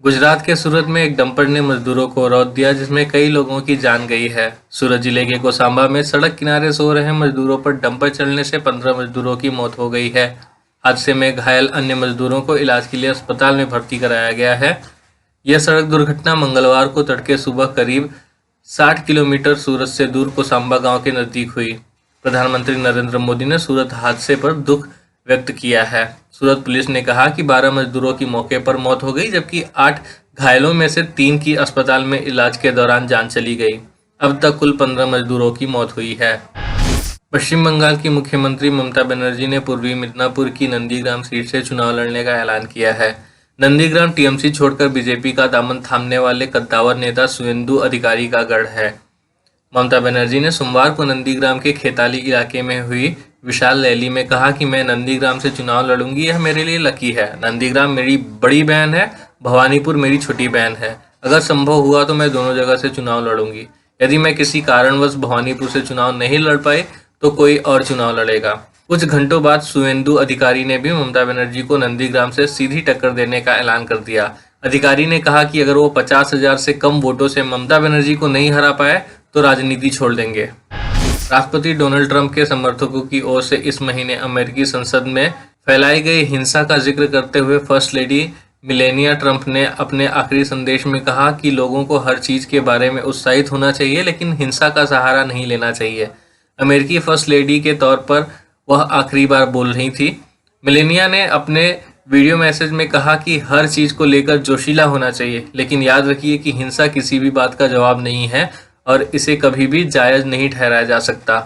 गुजरात के सूरत में एक डंपर ने मजदूरों को रौंद दिया, जिसमें कई लोगों की जान गई है। सूरत जिले के कोसांबा में सड़क किनारे सो रहे मजदूरों पर डंपर चलने से 15 मजदूरों की मौत हो गई है। हादसे में घायल अन्य मजदूरों को इलाज के लिए अस्पताल में भर्ती कराया गया है। यह सड़क दुर्घटना मंगलवार को तड़के सुबह करीब 60 किलोमीटर सूरत से दूर कोसांबा गांव के नजदीक हुई। प्रधानमंत्री नरेंद्र मोदी ने सूरत हादसे पर दुख व्यक्त किया है। सूरत पुलिस ने कहा कि 12 मजदूरों की मौके पर मौत हो गई, जबकि 8 घायलों में से 3 की अस्पताल में इलाज के दौरान जान चली गई। अब तक कुल 15 मजदूरों की मौत हुई है। पश्चिम बंगाल की मुख्यमंत्री ममता बनर्जी ने पूर्वी मिदनापुर की नंदीग्राम सीट से चुनाव लड़ने का ऐलान किया है। नंदीग्राम टीएमसी छोड़कर बीजेपी का दामन थामने वाले कद्दावर नेता शुवेंदु अधिकारी का गढ़ है। ममता बनर्जी ने सोमवार को नंदीग्राम के खेताली इलाके में हुई विशाल रैली में कहा कि मैं नंदीग्राम से चुनाव लड़ूंगी, यह मेरे लिए लकी है। नंदीग्राम मेरी बड़ी बहन है, भवानीपुर मेरी छोटी बहन है। अगर संभव हुआ तो मैं दोनों जगह से चुनाव लड़ूंगी। यदि मैं किसी कारणवश भवानीपुर से चुनाव नहीं लड़ पाई तो कोई और चुनाव लड़ेगा। कुछ घंटों बाद शुवेंदु अधिकारी ने भी ममता बनर्जी को नंदीग्राम से सीधी टक्कर देने का ऐलान कर दिया। अधिकारी ने कहा कि अगर वो 50,000 से कम वोटों से ममता बनर्जी को नहीं हरा पाए तो राजनीति छोड़ देंगे। राष्ट्रपति डोनाल्ड ट्रंप के समर्थकों की ओर से इस महीने अमेरिकी संसद में फैलाई गई हिंसा का जिक्र करते हुए फर्स्ट लेडी मिलेनिया ट्रंप ने अपने आखिरी संदेश में कहा कि लोगों को हर चीज के बारे में उत्साहित होना चाहिए, लेकिन हिंसा का सहारा नहीं लेना चाहिए। अमेरिकी फर्स्ट लेडी के तौर पर वह आखिरी बार बोल रही थी। मिलेनिया ने अपने वीडियो मैसेज में कहा कि हर चीज को लेकर जोशीला होना चाहिए, लेकिन याद रखिए कि हिंसा किसी भी बात का जवाब नहीं है और इसे कभी भी जायज नहीं ठहराया जा सकता।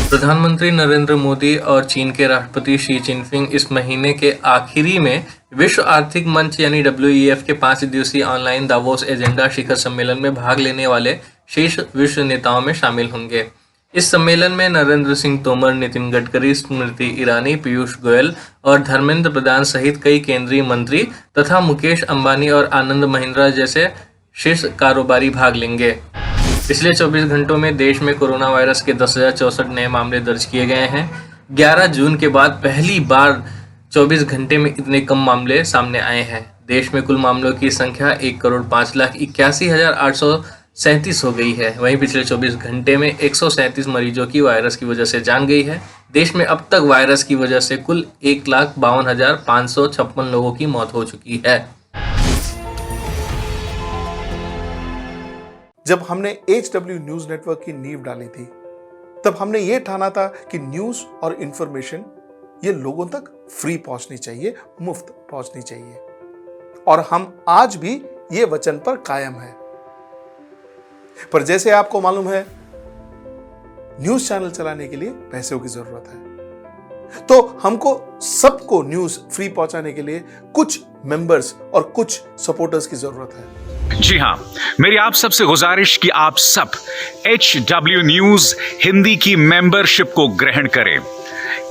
प्रधानमंत्री नरेंद्र मोदी और चीन के राष्ट्रपति शी जिनपिंग इस महीने के आखिरी में विश्व आर्थिक मंच यानी WEF के 5 दिवसीय ऑनलाइन दावोस एजेंडा शिखर सम्मेलन में भाग लेने वाले शीर्ष विश्व नेताओं में शामिल होंगे। इस सम्मेलन में नरेंद्र सिंह तोमर, नितिन गडकरी, स्मृति ईरानी, पीयूष गोयल और धर्मेंद्र प्रधान सहित कई केंद्रीय मंत्री तथा मुकेश अंबानी और आनंद महिंद्रा जैसे शीर्ष कारोबारी भाग लेंगे। पिछले 24 घंटों में देश में कोरोना वायरस के 10,064 नए मामले दर्ज किए गए हैं। 11 जून के बाद पहली बार 24 घंटे में इतने कम मामले सामने आए हैं। देश में कुल मामलों की संख्या 1,05,81,837 हो गई है। वहीं पिछले 24 घंटे में 137 मरीजों की वायरस की वजह से जान गई है। देश में अब तक वायरस की वजह से कुल 1,52,556 लोगों की मौत हो चुकी है। जब हमने HW न्यूज नेटवर्क की नींव डाली थी, तब हमने ये ठाना था कि न्यूज और इंफॉर्मेशन ये लोगों तक फ्री पहुंचनी चाहिए, मुफ्त पहुंचनी चाहिए, और हम आज भी ये वचन पर कायम हैं। पर जैसे आपको मालूम है, न्यूज चैनल चलाने के लिए पैसों की जरूरत है, तो हमको सबको न्यूज फ्री पहुंचाने के लिए कुछ मेंबर्स और कुछ सपोर्टर्स की जरूरत है। जी हां, मेरी आप सबसे गुजारिश कि आप सब HW न्यूज हिंदी की मेंबरशिप को ग्रहण करें।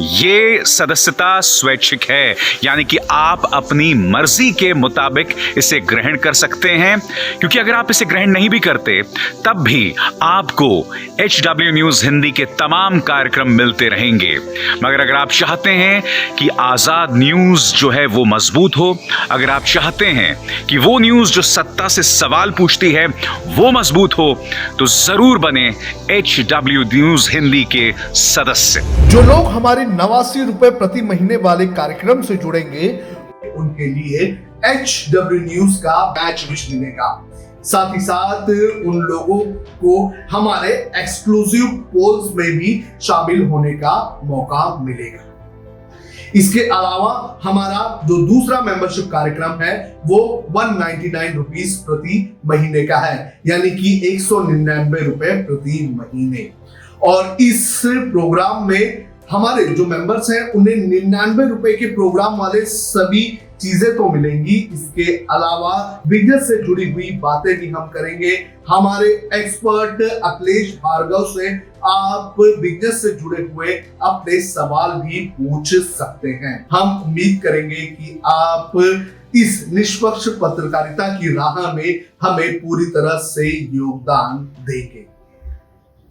ये सदस्यता स्वैच्छिक है, यानी कि आप अपनी मर्जी के मुताबिक इसे ग्रहण कर सकते हैं, क्योंकि अगर आप इसे ग्रहण नहीं भी करते तब भी आपको HW न्यूज हिंदी के तमाम कार्यक्रम मिलते रहेंगे। मगर अगर आप चाहते हैं कि आजाद न्यूज जो है वो मजबूत हो, अगर आप चाहते हैं कि वो न्यूज जो सत्ता से सवाल पूछती है वो मजबूत हो, तो जरूर बने HW न्यूज हिंदी के सदस्य। जो लोग हमारे 89 रुपए प्रति महीने वाले कार्यक्रम से जुड़ेंगे, उनके लिए HW न्यूज का बैच विश मिलेगा। साथ ही साथ उन लोगों को हमारे एक्सक्लूसिव पोल्स में भी शामिल होने का मौका मिलेगा। इसके अलावा हमारा जो दूसरा मेंबरशिप कार्यक्रम है वो 199 रुपीस प्रति महीने का है, यानी कि 199 रुपए प्रति महीने। और इस प्रोग्राम में हमारे जो मेंबर्स हैं उन्हें 99 रुपए के प्रोग्राम वाले सभी चीजें तो मिलेंगी। इसके अलावा बिजनेस से जुड़ी हुई बातें भी हम करेंगे। हमारे एक्सपर्ट अखिलेश भार्गव से आप बिजनेस से जुड़े हुए अपने सवाल भी पूछ सकते हैं। हम उम्मीद करेंगे कि आप इस निष्पक्ष पत्रकारिता की राह में हमें पूरी तरह से योगदान देंगे।